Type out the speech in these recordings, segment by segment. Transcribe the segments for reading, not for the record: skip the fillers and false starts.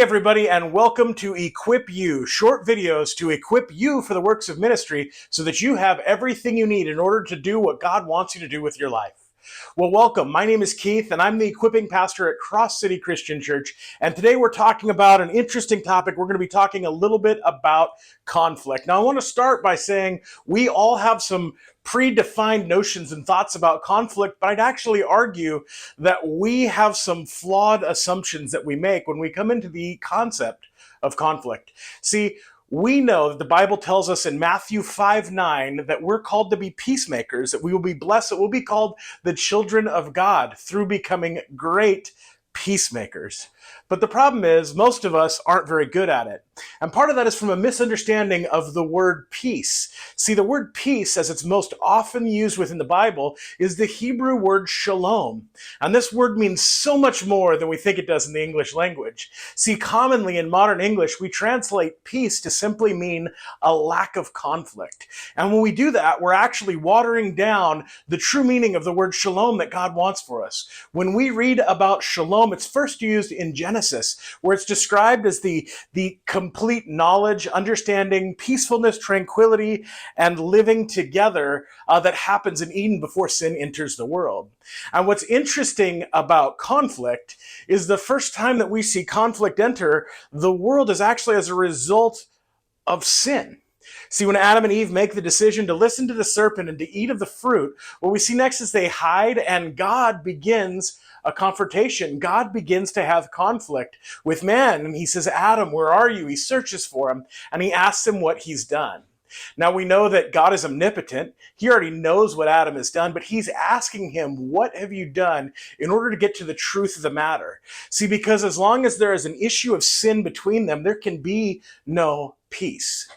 everybody, and welcome to Equip You, short videos to equip you for the works of ministry so that you have everything you need in order to do what God wants you to do with your life. Well, welcome. My name is Keith, and I'm the equipping pastor at Cross City Christian Church. And today we're talking about an interesting topic. We're going to be talking a little bit about conflict. Now, I want to start by saying we all have some predefined notions and thoughts about conflict, but I'd actually argue that we have some flawed assumptions that we make when we come into the concept of conflict. See, we know that the Bible tells us in Matthew 5:9 that we're called to be peacemakers, that we will be blessed, that we'll be called the children of God through becoming great peacemakers. But the problem is most of us aren't very good at it. And part of that is from a misunderstanding of the word peace. See, the word peace, as it's most often used within the Bible, is the Hebrew word shalom. And this word means so much more than we think it does in the English language. See, commonly in modern English, we translate peace to simply mean a lack of conflict. And when we do that, we're actually watering down the true meaning of the word shalom that God wants for us. When we read about shalom, it's first used in Genesis, where it's described as the complete knowledge, understanding, peacefulness, tranquility, and living together that happens in Eden before sin enters the world. And what's interesting about conflict is the first time that we see conflict enter, the world is actually as a result of sin. See, when Adam and Eve make the decision to listen to the serpent and to eat of the fruit, what we see next is they hide and God begins a confrontation. God begins to have conflict with man. And he says, Adam, where are you? He searches for him and he asks him what he's done. Now we know that God is omnipotent. He already knows what Adam has done, but he's asking him, what have you done, in order to get to the truth of the matter? See, because as long as there is an issue of sin between them, there can be no peace.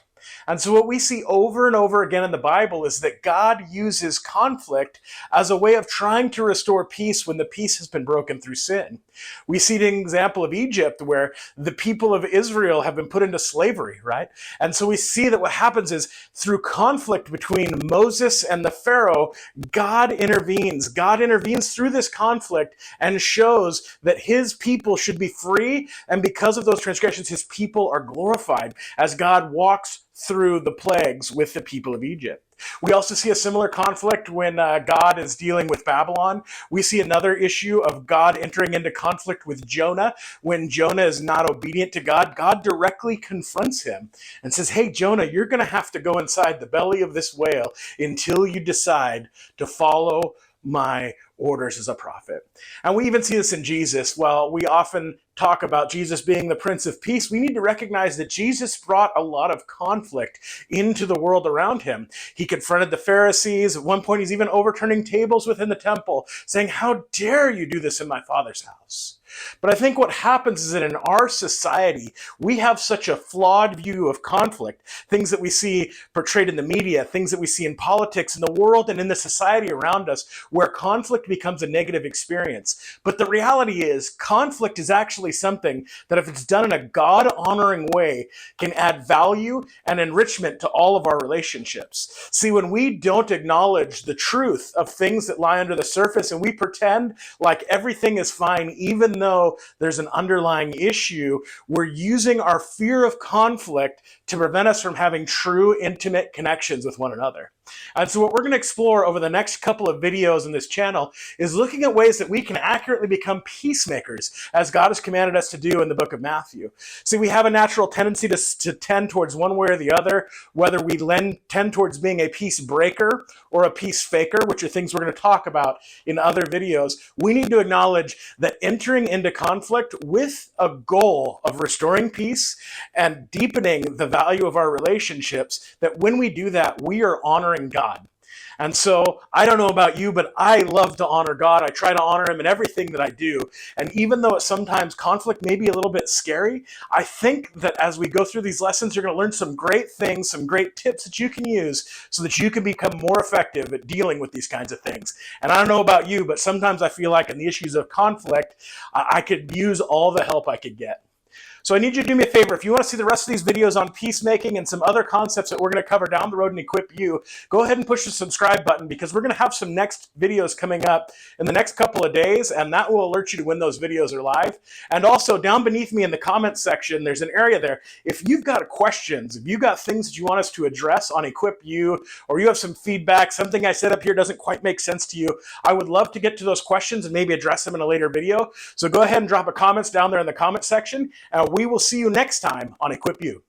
And so what we see over and over again in the Bible is that God uses conflict as a way of trying to restore peace when the peace has been broken through sin. We see the example of Egypt, where the people of Israel have been put into slavery, right? And so we see that what happens is through conflict between Moses and the Pharaoh, God intervenes. God intervenes through this conflict and shows that his people should be free. And because of those transgressions, his people are glorified as God walks through the plagues with the people of Egypt. We also see a similar conflict when God is dealing with Babylon. We see another issue of God entering into conflict with Jonah. When Jonah is not obedient to God, God directly confronts him and says, hey, Jonah, you're going to have to go inside the belly of this whale until you decide to follow my orders as a prophet. And we even see this in Jesus. While we often talk about Jesus being the Prince of Peace, we need to recognize that Jesus brought a lot of conflict into the world around him. He confronted the Pharisees. At one point, he's even overturning tables within the temple, saying, how dare you do this in my Father's house? But I think what happens is that in our society, we have such a flawed view of conflict, things that we see portrayed in the media, things that we see in politics, in the world, and in the society around us, where conflict becomes a negative experience. But the reality is, conflict is actually something that, if it's done in a God-honoring way, can add value and enrichment to all of our relationships. See, when we don't acknowledge the truth of things that lie under the surface and we pretend like everything is fine, even though there's an underlying issue, we're using our fear of conflict to prevent us from having true, intimate connections with one another. And so what we're going to explore over the next couple of videos in this channel is looking at ways that we can accurately become peacemakers, as God has commanded us to do in the book of Matthew. See, we have a natural tendency to tend towards one way or the other, whether we tend towards being a peace breaker or a peace faker, which are things we're going to talk about in other videos. We need to acknowledge that entering into conflict with a goal of restoring peace and deepening the value of our relationships, that when we do that, we are honoring God. And so I don't know about you, but I love to honor God. I try to honor him in everything that I do. And even though sometimes conflict may be a little bit scary, I think that as we go through these lessons, you're going to learn some great things, some great tips that you can use so that you can become more effective at dealing with these kinds of things. And I don't know about you, but sometimes I feel like in the issues of conflict, I could use all the help I could get. So I need you to do me a favor. If you want to see the rest of these videos on peacemaking and some other concepts that we're going to cover down the road and equip you, go ahead and push the subscribe button, because we're going to have some next videos coming up in the next couple of days, and that will alert you to when those videos are live. And also, down beneath me in the comments section, there's an area there. If you've got questions, if you've got things that you want us to address on Equip You, or you have some feedback, something I said up here doesn't quite make sense to you, I would love to get to those questions and maybe address them in a later video. So go ahead and drop a comments down there in the comment section, and we will see you next time on Equip You.